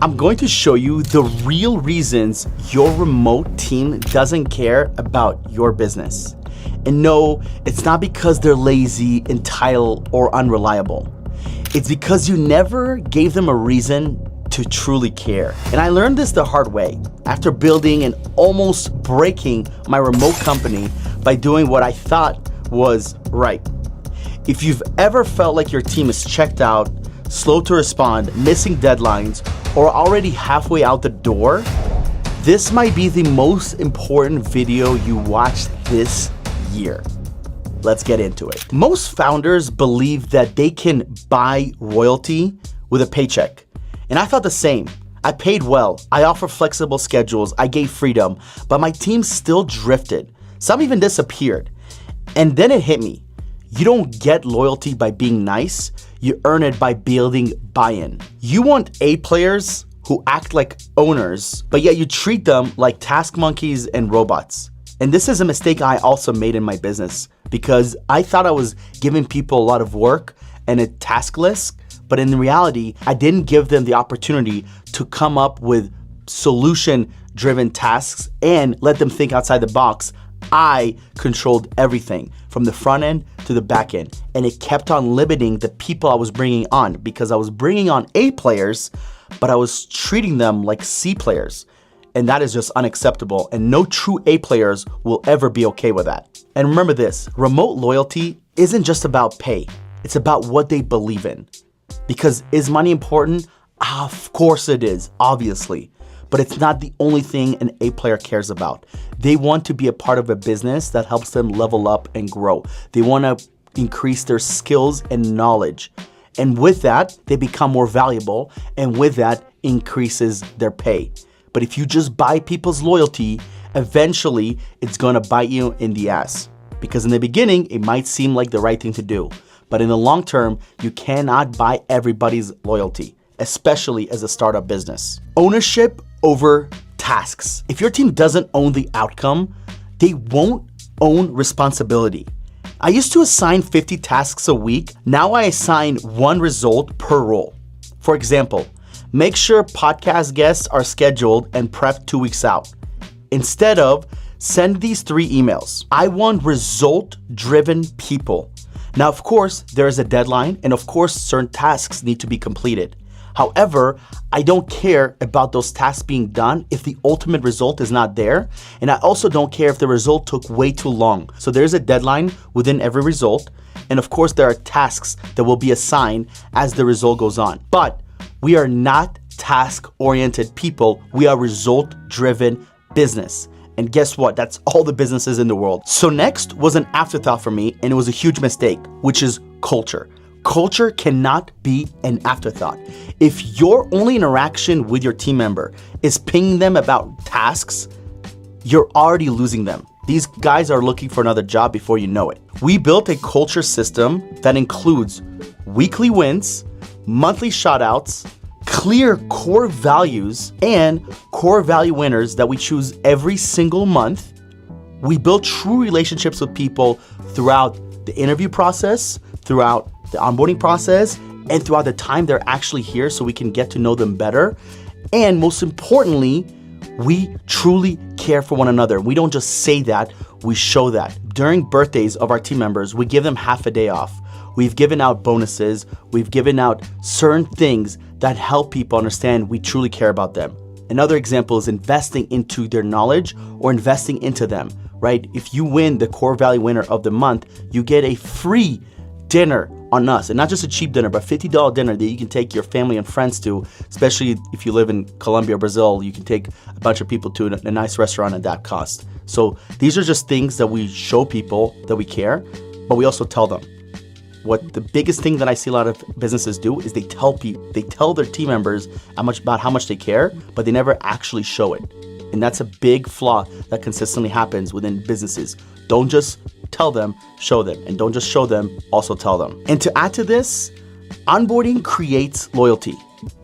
I'm going to show you the real reasons your remote team doesn't care about your business. And no, it's not because they're lazy, entitled, or unreliable. It's because you never gave them a reason to truly care. And I learned this the hard way after building and almost breaking my remote company by doing what I thought was right. If you've ever felt like your team is checked out, slow to respond, missing deadlines, or already halfway out the door, this might be the most important video you watched this year. Let's get into it. Most founders believe that they can buy royalty with a paycheck. And I thought the same. I paid well, I offer flexible schedules, I gave freedom, but my team still drifted. Some even disappeared. And then it hit me. You don't get loyalty by being nice, you earn it by building buy-in. You want A players who act like owners, but yet you treat them like task monkeys and robots. And this is a mistake I also made in my business because I thought I was giving people a lot of work and a task list, but in reality, I didn't give them the opportunity to come up with solution-driven tasks and let them think outside the box. I controlled everything from the front end to the back end, and it kept on limiting the people I was bringing on because I was bringing on A players, but I was treating them like C players. And that is just unacceptable, and no true A players will ever be okay with that. And remember this, remote loyalty isn't just about pay, it's about what they believe in. Because is money important? Of course it is, obviously. But it's not the only thing an A player cares about. They want to be a part of a business that helps them level up and grow. They want to increase their skills and knowledge. And with that, they become more valuable. And with that, increases their pay. But if you just buy people's loyalty, eventually it's gonna bite you in the ass. Because in the beginning, it might seem like the right thing to do. But in the long term, you cannot buy everybody's loyalty, especially as a startup business. Ownership over tasks. If your team doesn't own the outcome, they won't own responsibility. I used to assign 50 tasks a week. Now I assign one result per role. For example, make sure podcast guests are scheduled and prepped 2 weeks out. Instead of send these 3 emails. I want result-driven people. Now, of course, there is a deadline, and of course, certain tasks need to be completed. However, I don't care about those tasks being done if the ultimate result is not there. And I also don't care if the result took way too long. So there's a deadline within every result. And of course, there are tasks that will be assigned as the result goes on. But we are not task-oriented people. We are result-driven business. And guess what? That's all the businesses in the world. So next was an afterthought for me, and it was a huge mistake, which is culture. Culture cannot be an afterthought. If your only interaction with your team member is pinging them about tasks, you're already losing them. These guys are looking for another job before you know it. We built a culture system that includes weekly wins, monthly shout-outs, clear core values, and core value winners that we choose every single month. We build true relationships with people throughout the interview process, throughout the onboarding process, and throughout the time they're actually here so we can get to know them better. And most importantly, we truly care for one another. We don't just say that, we show that. During birthdays of our team members, we give them half a day off. We've given out bonuses. We've given out certain things that help people understand we truly care about them. Another example is investing into their knowledge or investing into them, right? If you win the core value winner of the month, you get a free dinner on us, and not just a cheap dinner, but $50 dinner that you can take your family and friends to, especially if you live in Colombia or Brazil, you can take a bunch of people to a nice restaurant at that cost. So these are just things that we show people that we care, but we also tell them. What the biggest thing that I see a lot of businesses do is they tell their team members about how much they care, but they never actually show it. And that's a big flaw that consistently happens within businesses. Don't just tell them, show them. And don't just show them, also tell them. And to add to this, onboarding creates loyalty.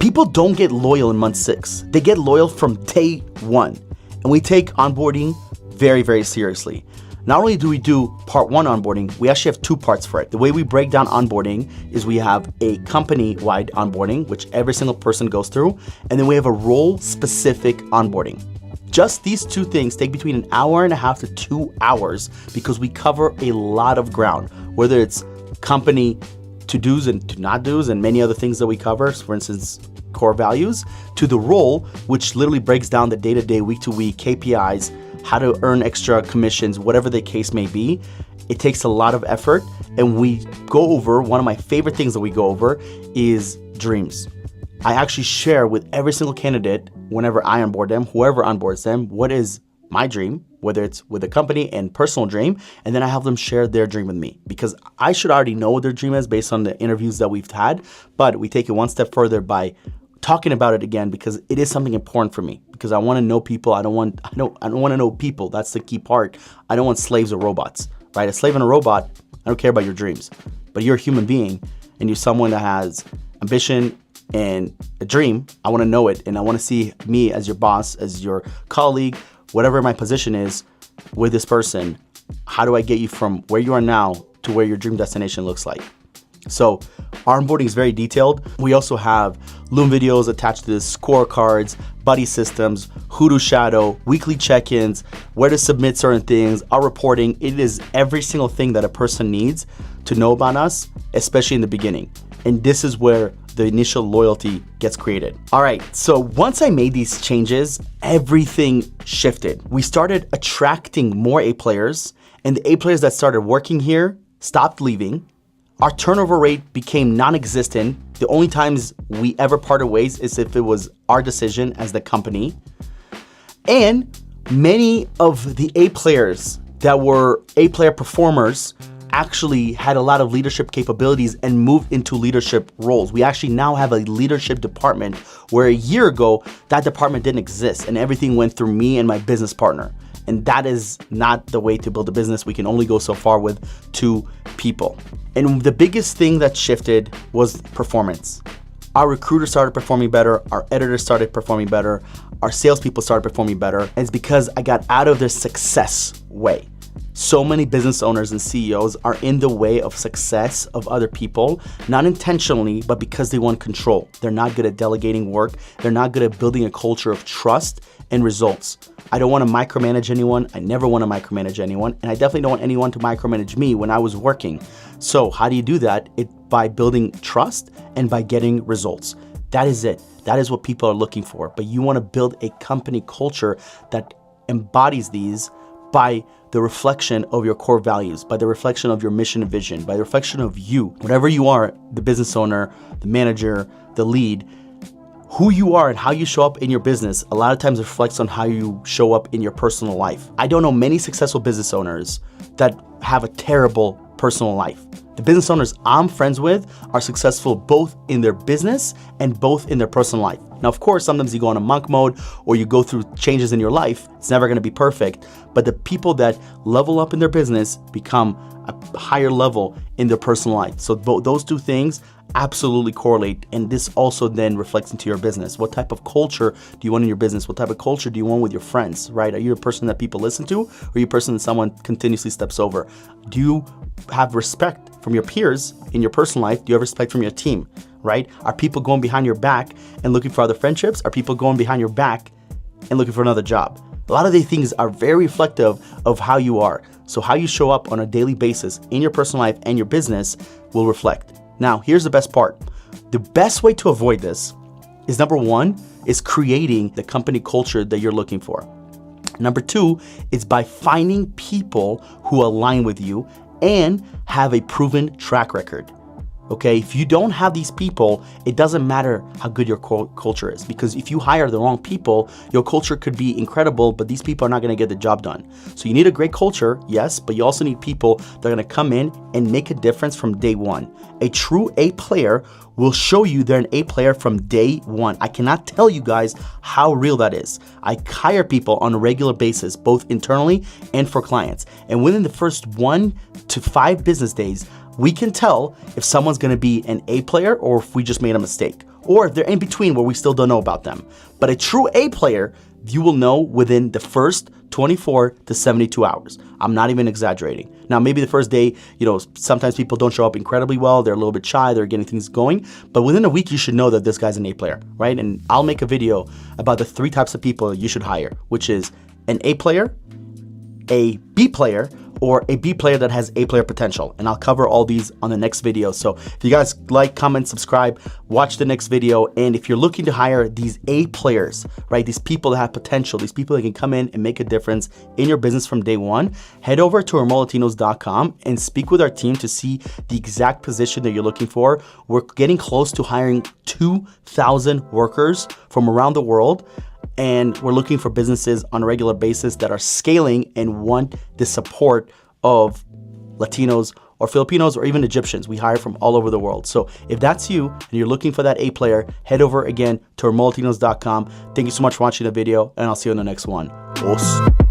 People don't get loyal in month 6. They get loyal from day 1. And we take onboarding very, very seriously. Not only do we do part one onboarding, we actually have two parts for it. The way we break down onboarding is we have a company-wide onboarding, which every single person goes through, and then we have a role-specific onboarding. Just these two things take between an hour and a half to 2 hours because we cover a lot of ground, whether it's company to-dos and to-not-dos and many other things that we cover, for instance, core values, to the role, which literally breaks down the day-to-day, week-to-week KPIs, how to earn extra commissions, whatever the case may be. It takes a lot of effort, and we go over, one of my favorite things that we go over is dreams. I actually share with every single candidate, whenever I onboard them, whoever onboards them, what is my dream, whether it's with a company and personal dream, and then I have them share their dream with me because I should already know what their dream is based on the interviews that we've had, but we take it one step further by talking about it again because it is something important for me because I want to know people. I don't want to know people. That's the key part. I don't want slaves or robots, right? A slave and a robot, I don't care about your dreams, but you're a human being and you're someone that has ambition and a dream. I want to know it, and I want to see me as your boss, as your colleague, whatever my position is with this person. How do I get you from where you are now to where your dream destination looks like? So our onboarding is very detailed. We also have Loom videos attached to this, scorecards, buddy systems, who to shadow, weekly check-ins, where to submit certain things, our reporting. It is every single thing that a person needs to know about us, especially in the beginning. And this is where the initial loyalty gets created. All right, so once I made these changes, everything shifted. We started attracting more A players, and the A players that started working here stopped leaving. Our turnover rate became non-existent. The only times we ever parted ways is if it was our decision as the company. And many of the A players that were A player performers actually had a lot of leadership capabilities and moved into leadership roles. We actually now have a leadership department where a year ago, that department didn't exist and everything went through me and my business partner. And that is not the way to build a business. We can only go so far with 2 people. And the biggest thing that shifted was performance. Our recruiters started performing better. Our editors started performing better. Our salespeople started performing better. And it's because I got out of their success way. So many business owners and CEOs are in the way of success of other people, not intentionally, but because they want control. They're not good at delegating work. They're not good at building a culture of trust and results. I don't want to micromanage anyone. I never want to micromanage anyone. And I definitely don't want anyone to micromanage me when I was working. So how do you do that? By building trust and by getting results. That is it. That is what people are looking for. But you want to build a company culture that embodies these by the reflection of your core values, by the reflection of your mission and vision, by the reflection of you, whatever you are, the business owner, the manager, the lead, who you are and how you show up in your business a lot of times reflects on how you show up in your personal life. I don't know many successful business owners that have a terrible personal life. The business owners I'm friends with are successful both in their business and both in their personal life. Now, of course, sometimes you go on a monk mode or you go through changes in your life. It's never going to be perfect. But the people that level up in their business become a higher level in their personal life. So those 2 things absolutely correlate. And this also then reflects into your business. What type of culture do you want in your business? What type of culture do you want with your friends, right? Are you a person that people listen to? Or are you a person that someone continuously steps over? Do you have respect from your peers in your personal life? Do you have respect from your team, right? Are people going behind your back and looking for other friendships? Are people going behind your back and looking for another job? A lot of these things are very reflective of how you are. So how you show up on a daily basis in your personal life and your business will reflect. Now, here's the best part. The best way to avoid this is number 1 is creating the company culture that you're looking for. Number 2 is by finding people who align with you and have a proven track record. Okay, if you don't have these people, it doesn't matter how good your culture is, because if you hire the wrong people, your culture could be incredible, but these people are not going to get the job done. So you need a great culture, yes, but you also need people that are going to come in and make a difference from day one. A true A player will show you they're an A player from day one. I cannot tell you guys how real that is. I hire people on a regular basis, both internally and for clients. And within the first 1 to 5 business days, we can tell if someone's going to be an A player or if we just made a mistake, or they're in between where we still don't know about them. But a true A player, you will know within the first 24 to 72 hours. I'm not even exaggerating. Now, maybe the first day, sometimes people don't show up incredibly well. They're a little bit shy. They're getting things going. But within a week, you should know that this guy's an A player, right? And I'll make a video about the 3 types of people you should hire, which is an A player, a B player, or a B player that has A player potential. And I'll cover all these on the next video. So if you guys like, comment, subscribe, watch the next video. And if you're looking to hire these A players, right, these people that have potential, these people that can come in and make a difference in your business from day one, head over to remotolatinos.com and speak with our team to see the exact position that you're looking for. We're getting close to hiring 2,000 workers from around the world. And we're looking for businesses on a regular basis that are scaling and want the support of Latinos or Filipinos or even Egyptians. We hire from all over the world. So if that's you and you're looking for that A player, head over again to remotolatinos.com. Thank you so much for watching the video, and I'll see you in the next one. Os.